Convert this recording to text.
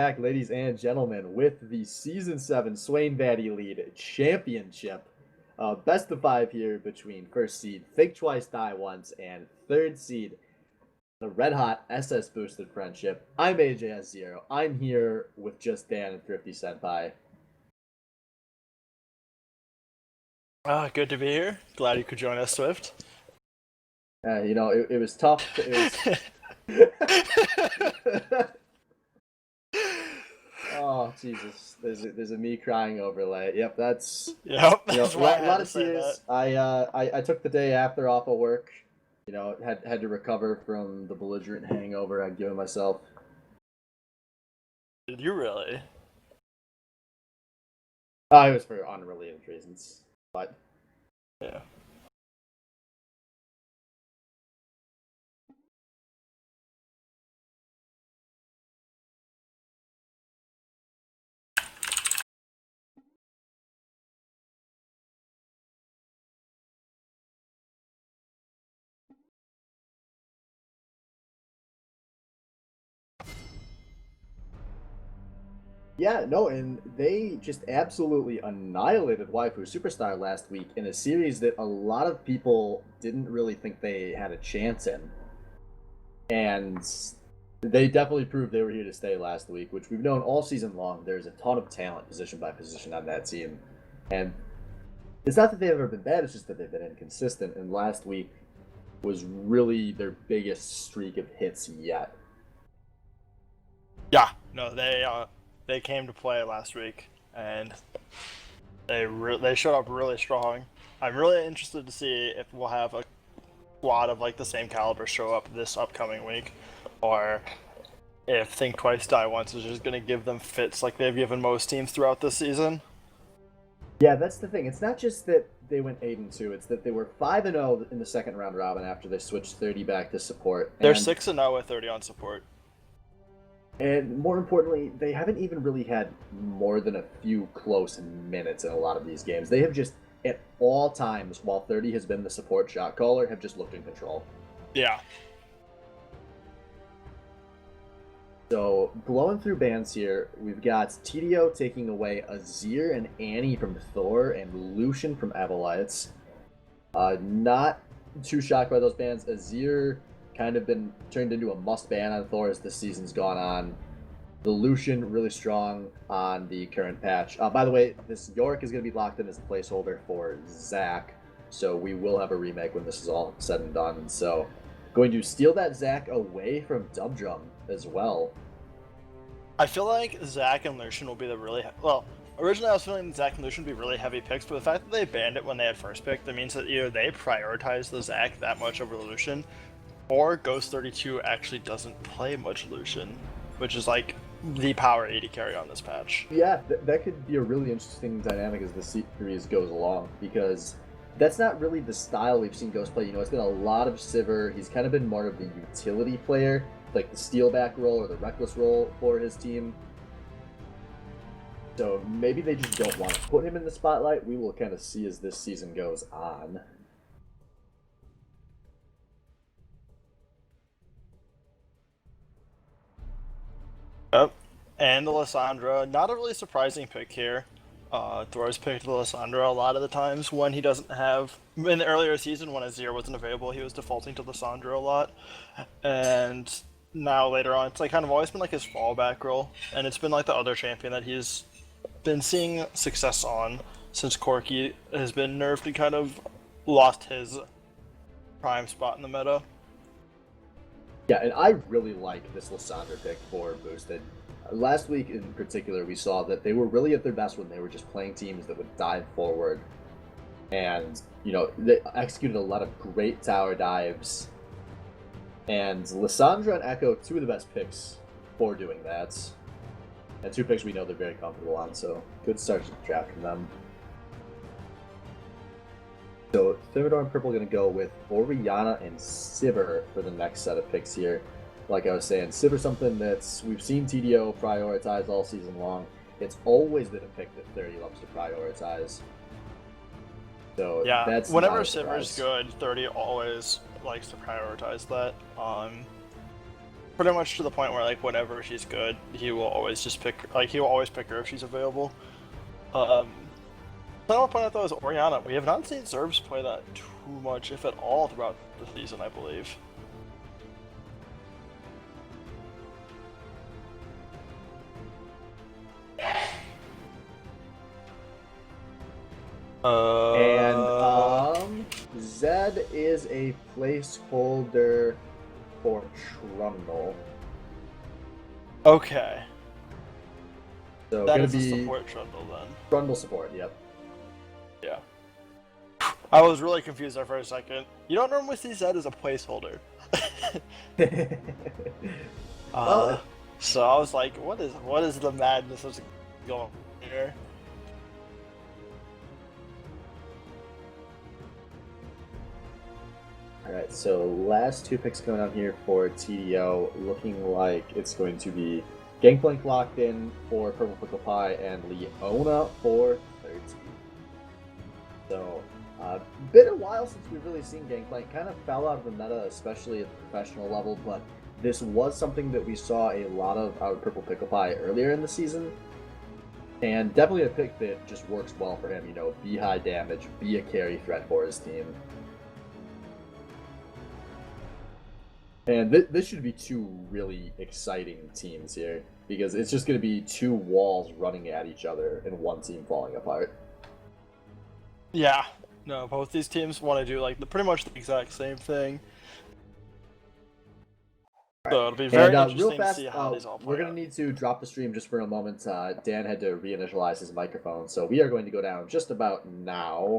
Back, ladies and gentlemen, with the Season 7 Swain Valley Lead Championship. Best of 5 here between first seed Think Twice, Die Once, and third seed the Red Hot SS Boosted Friendship. I'm AJS0. I'm here with just Dan and Thrifty Senpai. Good to be here. Glad you could join us, Swift. It was tough. Oh Jesus! There's a me crying overlay. Yep, that's that's a why I lot of say tears. that. I took the day after off of work. Had to recover from the belligerent hangover I'd given myself. Did you really? It was for unrelated reasons, but yeah. Yeah, no, and they just absolutely annihilated Waifu Superstar last week in a series that a lot of people didn't really think they had a chance in. And they definitely proved they were here to stay last week, which we've known all season long. There's a ton of talent position by position on that team. And it's not that they've ever been bad, it's just that they've been inconsistent. And last week was really their biggest streak of hits yet. Yeah, no, they came to play last week, and they showed up really strong. I'm really interested to see if we'll have a squad of like the same caliber show up this upcoming week, or if Think Twice, Die Once is just going to give them fits like they've given most teams throughout this season. Yeah, that's the thing. It's not just that they went 8-2; it's that they were 5-0 in the second round robin after they switched 30 back to support. They're 6-0 with 30 on support. And more importantly, they haven't even really had more than a few close minutes in a lot of these games. They have just, at all times, while 30 has been the support shot caller, have just looked in control. Yeah. So, blowing through bans here, we've got TDO taking away Azir and Annie from Thor and Lucian from Avalites. Not too shocked by those bans. Azir kind of been turned into a must-ban on Thor as the season's gone on. The Lucian really strong on the current patch. By the way, this Yorick is going to be locked in as a placeholder for Zac, so we will have a remake when this is all said and done. So, going to steal that Zac away from Dubdrum as well. I feel like Zac and Lucian will be the really originally I was feeling Zac and Lucian would be really heavy picks, but the fact that they banned it when they had first pick, that means that either they prioritize the Zac that much over Lucian, or Ghost 32 actually doesn't play much Lucian, which is like the power 80 carry on this patch. Yeah, that could be a really interesting dynamic as the series goes along, because that's not really the style we've seen Ghost play. It's been a lot of Sivir. He's kind of been more of the utility player, like the steal back role or the reckless role for his team. So maybe they just don't want to put him in the spotlight. We will kind of see as this season goes on. Yep. And the Lissandra, not a really surprising pick here. Thor's picked the Lissandra a lot of the times when he doesn't have... In the earlier season, when Azir wasn't available, he was defaulting to Lissandra a lot. And now later on, it's like kind of always been like his fallback role. And it's been like the other champion that he's been seeing success on since Corki has been nerfed and kind of lost his prime spot in the meta. Yeah, and I really like this Lissandra pick for Boosted. Last week in particular, we saw that they were really at their best when they were just playing teams that would dive forward. And, they executed a lot of great tower dives. And Lissandra and Echo, two of the best picks for doing that. And two picks we know they're very comfortable on, so good start to the draft from them. So, Thermidor and Purple are going to go with Orianna and Sivir for the next set of picks here. Like I was saying, Sivir something that's we've seen TDO prioritize all season long. It's always been a pick that 30 loves to prioritize. So yeah, that's whenever Sivir's good, 30 always likes to prioritize that. pretty much to the point where like whenever she's good, he will always just pick he will always pick her if she's available. I want to point out though is Orianna. We have not seen Zerbs play that too much, if at all, throughout the season, I believe. And Zed is a placeholder for Trundle. Okay. So that gonna is be a support Trundle then. Trundle support, yep. Yeah. I was really confused there for a second. You don't normally see Zed as a placeholder. So I was like, what is the madness that's going on here? Alright, so last 2 picks going on here for TDO, looking like it's going to be Gangplank locked in for Purple Pickle Pie and Leona for 13. So, been a while since we've really seen Gangplank. Kind of fell out of the meta, especially at the professional level, but this was something that we saw a lot of out of Purple Pickle Pie earlier in the season. And definitely a pick that just works well for him, you know, be high damage, be a carry threat for his team. And this should be 2 really exciting teams here, because it's just going to be 2 walls running at each other and one team falling apart. Yeah, no, both these teams want to do like pretty much the exact same thing. Right. So it'll be very interesting real fast, to see how these all play we're going to need to drop the stream just for a moment. Dan had to reinitialize his microphone, so we are going to go down just about now.